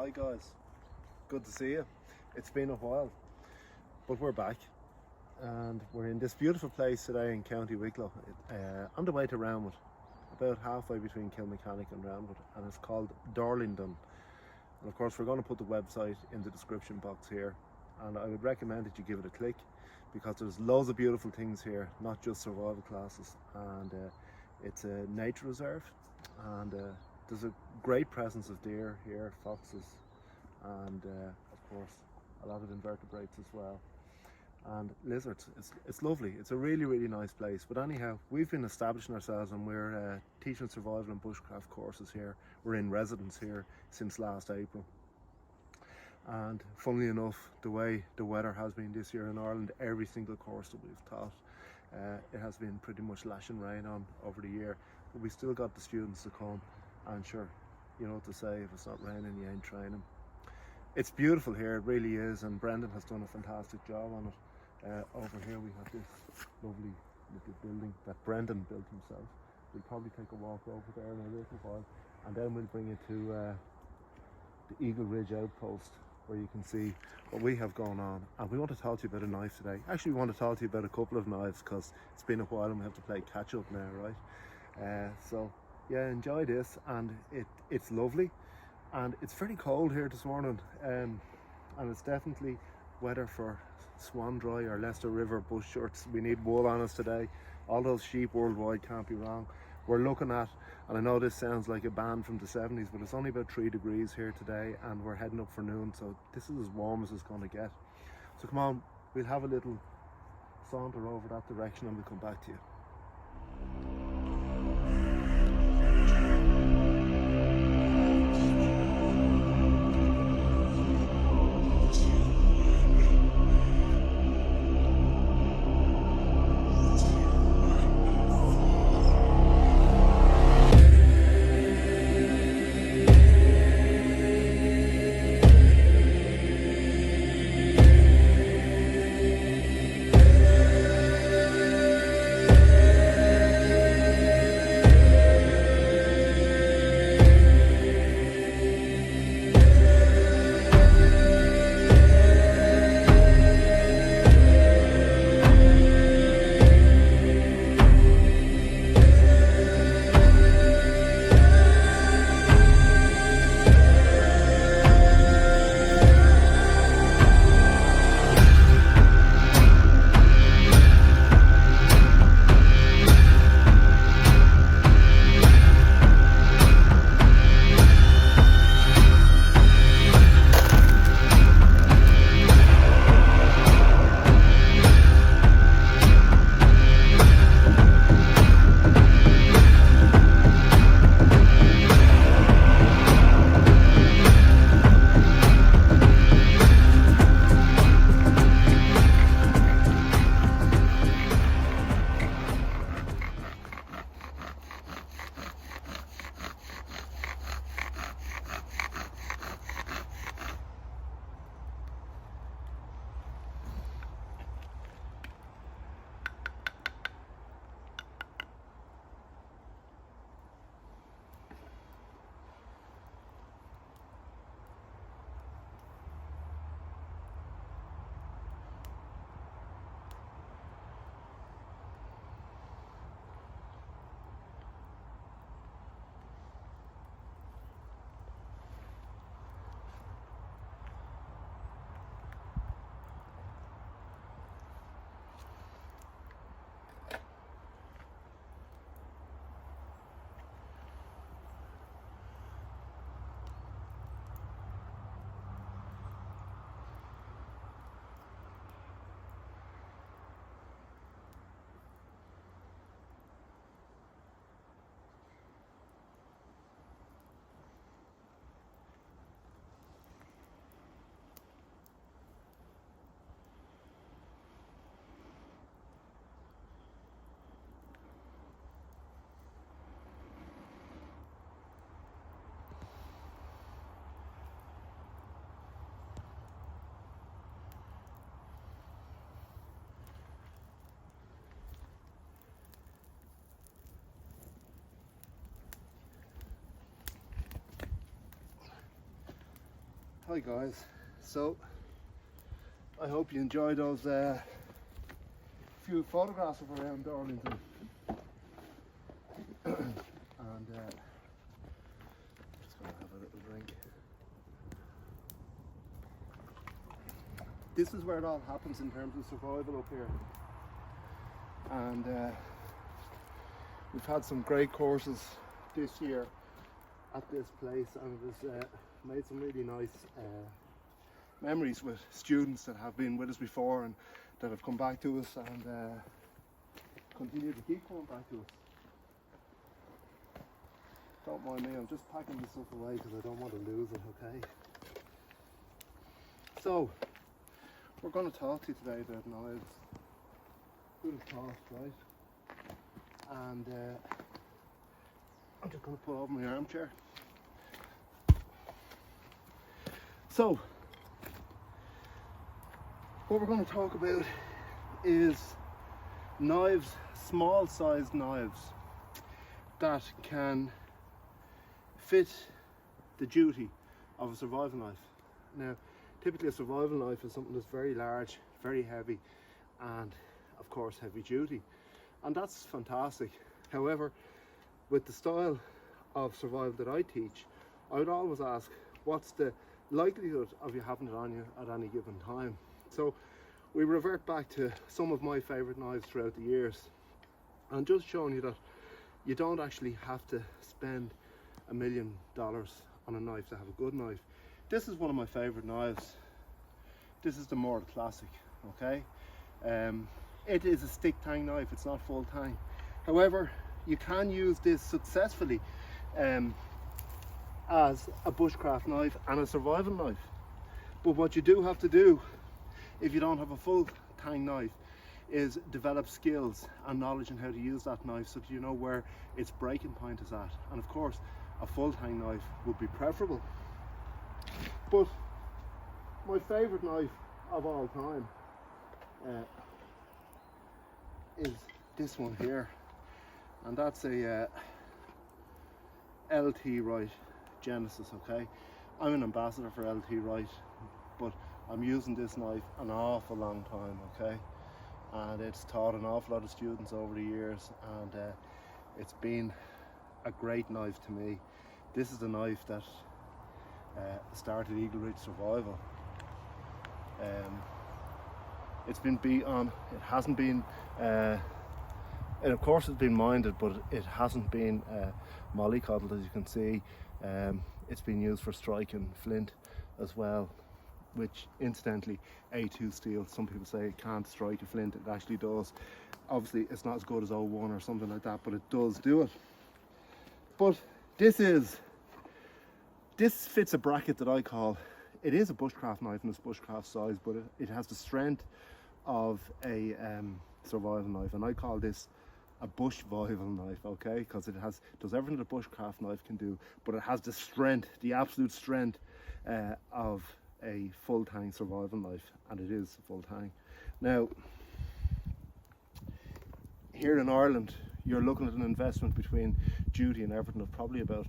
Hi guys, good to see you. It's been a while, but we're back and we're in this beautiful place today in County Wicklow, on the way to Ramble, about halfway between Kilmechanic and Ramble, and it's called Dorlindon. And of course we're going to put the website in the description box here, and I would recommend that you give it a click because there's loads of beautiful things here, not just survival classes, and it's a nature reserve, and there's a great presence of deer here, foxes, and of course a lot of invertebrates as well, and lizards. It's lovely. It's a really nice place. But anyhow, we've been establishing ourselves, and we're teaching survival and bushcraft courses here. We're in residence here since last April, and funnily enough, the way the weather has been this year in Ireland, every single course that we've taught, it has been pretty much lashing rain on over the year, but we still got the students to come. And sure, you know what to say, if it's not raining, you ain't training. It's beautiful here, it really is, and Brendan has done a fantastic job on it. Over here we have this lovely little building that Brendan built himself. We'll probably take a walk over there in a little while, and then we'll bring you to the Eagle Ridge outpost, where you can see what we have going on. And we want to talk to you about a knife today. Actually, we want to talk to you about a couple of knives, because it's been a while and we have to play catch up now, right? So yeah, enjoy this, and it's lovely, and it's very cold here this morning, and it's definitely weather for Swan Dry or Leicester River bush shirts. We need wool on us today. All those sheep worldwide can't be wrong. We're looking at, and I know this sounds like a band from the 70s, but it's only about 3 degrees here today, and we're heading up for noon, so this is as warm as it's going to get. So come on, we'll have a little saunter over that direction and we'll come back to you. Hi guys, so I hope you enjoyed those few photographs of around Dorlindon. And just gonna have a little drink. This is where it all happens in terms of survival up here, and we've had some great courses this year at this place, and it has made some really nice memories with students that have been with us before and that have come back to us and continue to keep coming back to us. Don't mind me, I'm just packing this stuff away because I don't want to lose it, okay? So, we're going to talk to you today about knives. Good talk, right? And I'm just going to pull over my armchair. So, what we're going to talk about is knives, small sized knives that can fit the duty of a survival knife. Now, typically a survival knife is something that's very large, very heavy, and of course heavy duty, and that's fantastic. However, with the style of survival that I teach, I would always ask, what's the likelihood of you having it on you at any given time? So we revert back to some of my favorite knives throughout the years, and just showing you that you don't actually have to spend $1 million on a knife to have a good knife. This is one of my favorite knives. This is the Mora Classic, okay? It is a stick tang knife, it's not full tang. However, you can use this successfully as a bushcraft knife and a survival knife. But what you do have to do, if you don't have a full tang knife, is develop skills and knowledge on how to use that knife so that you know where its breaking point is at. And of course, a full tang knife would be preferable. But my favorite knife of all time is this one here, and that's a LT Wright Genesis, okay? I'm an ambassador for LT Wright, but I'm using this knife an awful long time, okay? And it's taught an awful lot of students over the years, and it's been a great knife to me. This is the knife that started Eagle Ridge survival. It's been beat on, it hasn't been, and of course it's been minded, but it hasn't been mollycoddled, as you can see. It's been used for striking flint as well, which incidentally, A2 steel, some people say it can't strike a flint, it actually does. Obviously it's not as good as O1 or something like that, but it does do it. But this fits a bracket that I call, it is a bushcraft knife in its bushcraft size, but it has the strength of a survival knife, and I call this a bush survival knife, okay? Because it does everything that a bushcraft knife can do, but it has the strength, the absolute strength of a full tang survival knife, and it is a full tang. Now, here in Ireland, you're looking at an investment between duty and everything of probably about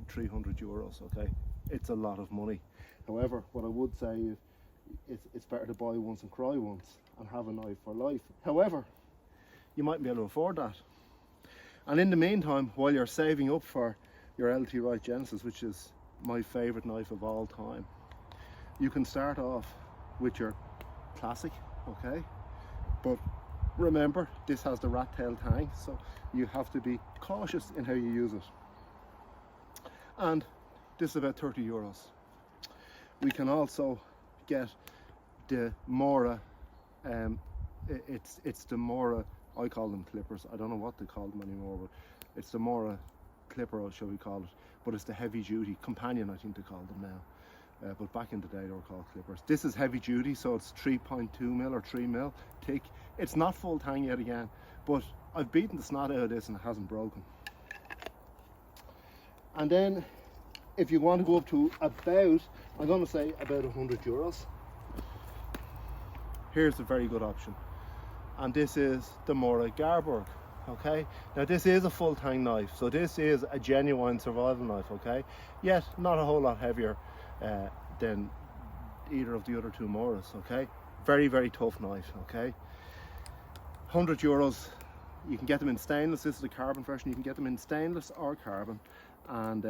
300 euros, okay? It's a lot of money. However, what I would say is it's better to buy once and cry once and have a knife for life. However, you mightn't be able to afford that. And in the meantime, while you're saving up for your LT Wright Genesis, which is my favorite knife of all time, you can start off with your classic, okay? But remember, this has the rat tail tang, so you have to be cautious in how you use it. And this is about 30 euros. We can also get the Mora, it's the Mora, I call them clippers, I don't know what they call them anymore, but it's the Mora clipper, shall we call it, but it's the heavy duty companion, I think they call them now. But back in the day they were called clippers. This is heavy duty, so it's 3.2 mil or 3 mil thick. It's not full tang yet again, but I've beaten the snot out of this and it hasn't broken. And then if you want to go up to about, I'm going to say about 100 euros, here's a very good option. And this is the Mora Garburg, okay? Now this is a full tang knife, so this is a genuine survival knife, okay? Yet not a whole lot heavier than either of the other two Moras, okay? Very, very tough knife, okay? €100. You can get them in stainless. This is the carbon version. You can get them in stainless or carbon, and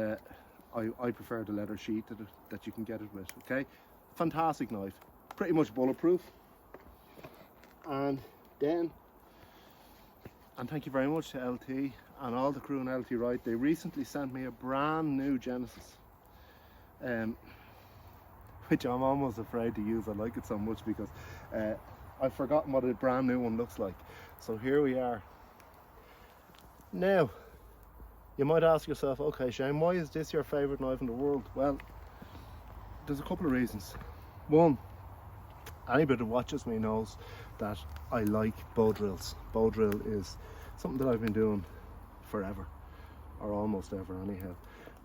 I prefer the leather sheet that you can get it with, okay? Fantastic knife, pretty much bulletproof. And then, and thank you very much to LT and all the crew in LT Wright. They recently sent me a brand new Genesis, which I'm almost afraid to use. I like it so much because I've forgotten what a brand new one looks like. So here we are. Now, you might ask yourself, okay Shane, why is this your favourite knife in the world? Well, there's a couple of reasons. One, anybody that watches me knows that I like bow drills. Bow drill is something that I've been doing forever, or almost ever anyhow.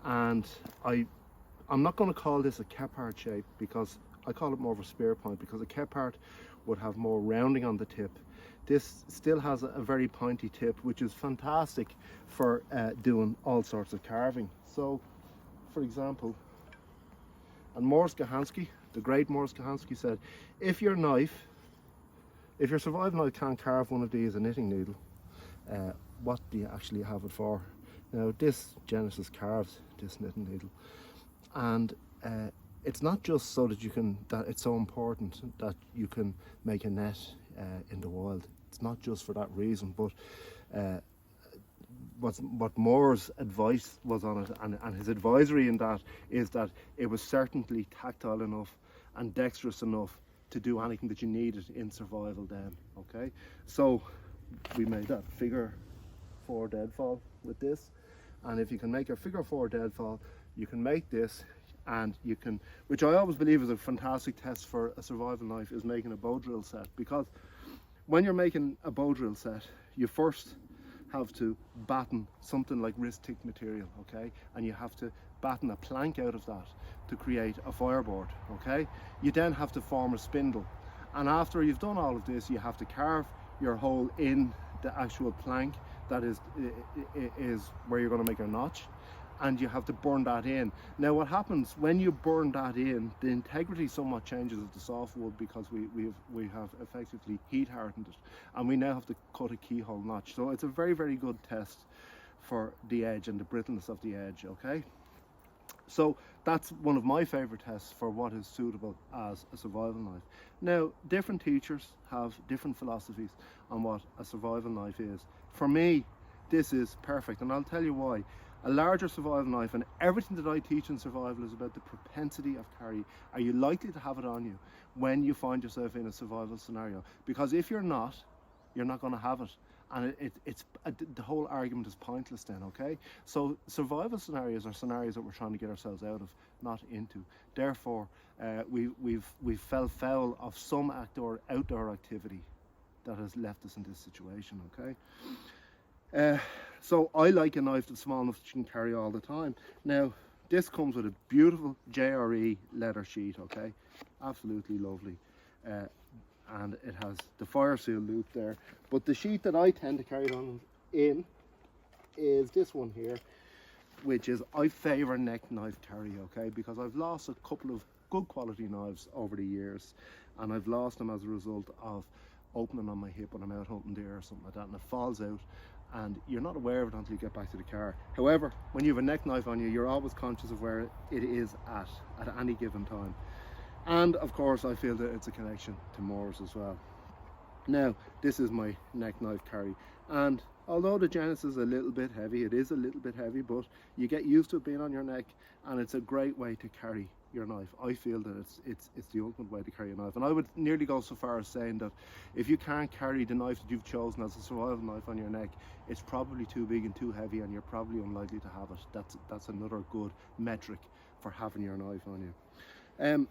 And I'm not going to call this a Kephart shape, because I call it more of a spear point, because a Kephart would have more rounding on the tip. This still has a very pointy tip, which is fantastic for doing all sorts of carving. So, for example, and Morris Gahansky, the great Morris Gahansky, said, if your survival knife can't carve one of these a knitting needle, what do you actually have it for? Now, this Genesis carves this knitting needle, and it's not just so that it's so important that you can make a net in the wild. It's not just for that reason, but what Moore's advice was on it, and his advisory in that, is that it was certainly tactile enough and dexterous enough to do anything that you needed in survival then, okay? So we made that figure 4 deadfall with this, and if you can make a figure 4 deadfall, you can make this, and you can, which I always believe is a fantastic test for a survival knife, is making a bow drill set. Because when you're making a bow drill set, you first have to batten something like wrist thick material, okay? And you have to batten a plank out of that to create a fireboard, okay? You then have to form a spindle, and after you've done all of this, you have to carve your hole in the actual plank that is where you're going to make your notch, and you have to burn that in. Now, what happens when you burn that in, the integrity somewhat changes of the softwood, because we have effectively heat hardened it, and we now have to cut a keyhole notch. So it's a very, very good test for the edge and the brittleness of the edge, okay? So that's one of my favorite tests for what is suitable as a survival knife. Now, different teachers have different philosophies on what a survival knife is. For me, this is perfect, and I'll tell you why. A larger survival knife, and everything that I teach in survival is about the propensity of carry. Are you likely to have it on you when you find yourself in a survival scenario? Because if you're not going to have it, and the whole argument is pointless then, okay? So survival scenarios are scenarios that we're trying to get ourselves out of, not into. Therefore, we've fell foul of some outdoor activity that has left us in this situation, okay? So I like a knife that's small enough that you can carry all the time. Now, this comes with a beautiful JRE leather sheet, okay? Absolutely lovely. And it has the fire seal loop there. But the sheet that I tend to carry it on in is this one here, which is, I favour neck knife carry, okay? Because I've lost a couple of good quality knives over the years, and I've lost them as a result of opening on my hip when I'm out hunting deer or something like that, and it falls out, and you're not aware of it until you get back to the car. However, when you have a neck knife on you, you're always conscious of where it is at any given time. And of course, I feel that it's a connection to Moore's as well. Now, this is my neck knife carry, and although the Genesis is a little bit heavy, it is a little bit heavy, but you get used to it being on your neck, and it's a great way to carry your knife. I feel that it's the ultimate way to carry a knife, and I would nearly go so far as saying that if you can't carry the knife that you've chosen as a survival knife on your neck, it's probably too big and too heavy, and you're probably unlikely to have it. That's another good metric for having your knife on you.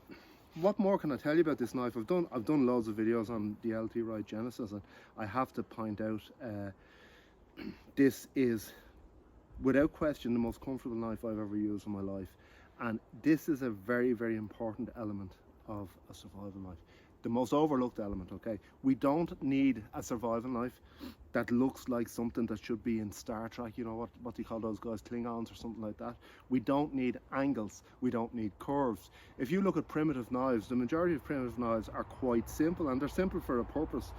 What more can I tell you about this knife? I've done loads of videos on the LT Wright Genesis, and I have to point out this is without question the most comfortable knife I've ever used in my life. And this is a very, very important element of a survival knife. the most overlooked element, okay? We don't need a survival knife that looks like something that should be in Star Trek, you know, what do you call those guys, Klingons or something like that. We don't need angles, we don't need curves. If you look at primitive knives, the majority of primitive knives are quite simple, and they're simple for a purpose.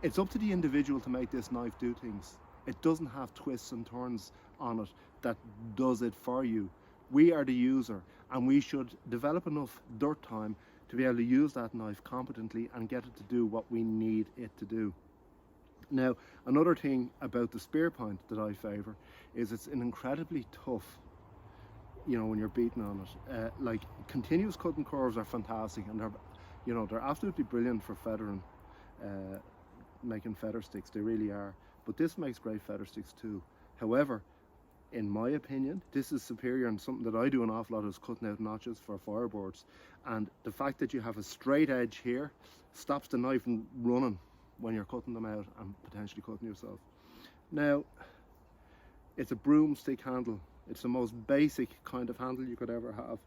It's up to the individual to make this knife do things. It doesn't have twists and turns on it that does it for you. We are the user, and we should develop enough dirt time to be able to use that knife competently and get it to do what we need it to do. Now, another thing about the spear point that I favour is it's an incredibly tough, you know, when you're beating on it. Like, continuous cutting curves are fantastic, and they're absolutely brilliant for feathering, making feather sticks. They really are. But this makes great feather sticks too. However, in my opinion, this is superior, and something that I do an awful lot is cutting out notches for fireboards. And the fact that you have a straight edge here stops the knife from running when you're cutting them out and potentially cutting yourself. Now, it's a broomstick handle. It's the most basic kind of handle you could ever have.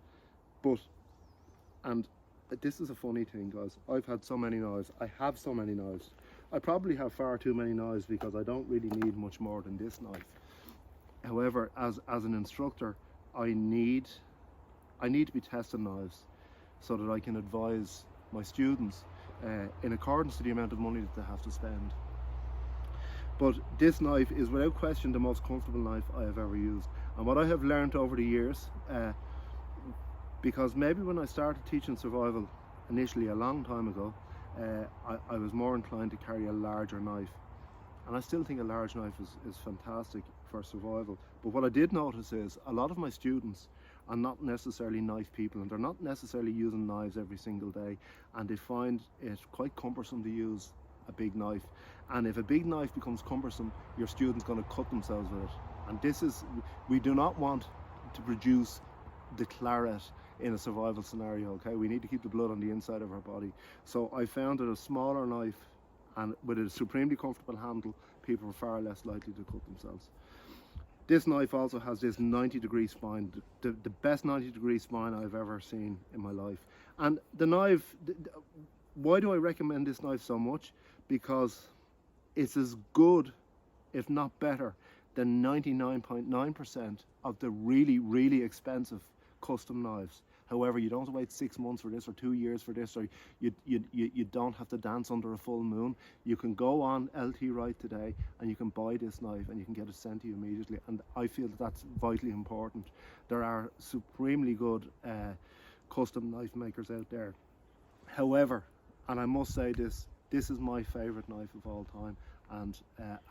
And this is a funny thing, guys. I've had so many knives. I have so many knives. I probably have far too many knives because I don't really need much more than this knife. However, as an instructor, I need to be testing knives so that I can advise my students in accordance to the amount of money that they have to spend. But this knife is without question the most comfortable knife I have ever used. And what I have learned over the years, because maybe when I started teaching survival initially a long time ago, I was more inclined to carry a larger knife. And I still think a large knife is fantastic for survival. But what I did notice is a lot of my students are not necessarily knife people, and they're not necessarily using knives every single day, and they find it quite cumbersome to use a big knife. And if a big knife becomes cumbersome, your student's going to cut themselves with it. And we do not want to produce the claret in a survival scenario, okay? We need to keep the blood on the inside of our body. So I found that a smaller knife and with a supremely comfortable handle, people are far less likely to cut themselves. This knife also has this 90-degree spine, the best 90-degree spine I've ever seen in my life. And the knife, why do I recommend this knife so much? Because it's as good, if not better, than 99.9% of the really, really expensive custom knives. However, you don't have to wait 6 months for this or 2 years for this, or you don't have to dance under a full moon. You can go on LT Wright today and you can buy this knife and you can get it sent to you immediately. And I feel that that's vitally important. There are supremely good custom knife makers out there. However, and I must say this is my favorite knife of all time. And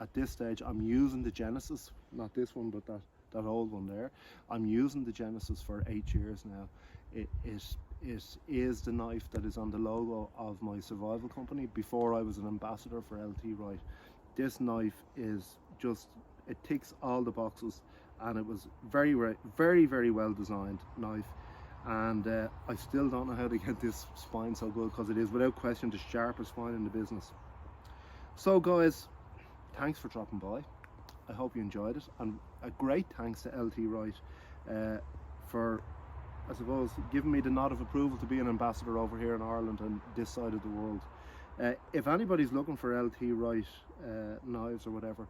at this stage, I'm using the Genesis, not this one, but that old one there. I'm using the Genesis for 8 years now. It is the knife that is on the logo of my survival company before I was an ambassador for LT Wright. This knife is just, it ticks all the boxes, and it was very, very well designed knife. And I still don't know how to get this spine so good, because it is without question the sharpest spine in the business. So guys, thanks for dropping by. I hope you enjoyed it, and a great thanks to LT Wright for, I suppose, giving me the nod of approval to be an ambassador over here in Ireland and this side of the world. If anybody's looking for LT Wright knives or whatever,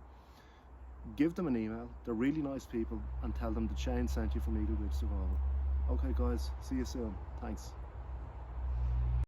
give them an email. They're really nice people, and tell them that Shane sent you from Eagle Ridge Survival. Okay guys, see you soon. Thanks.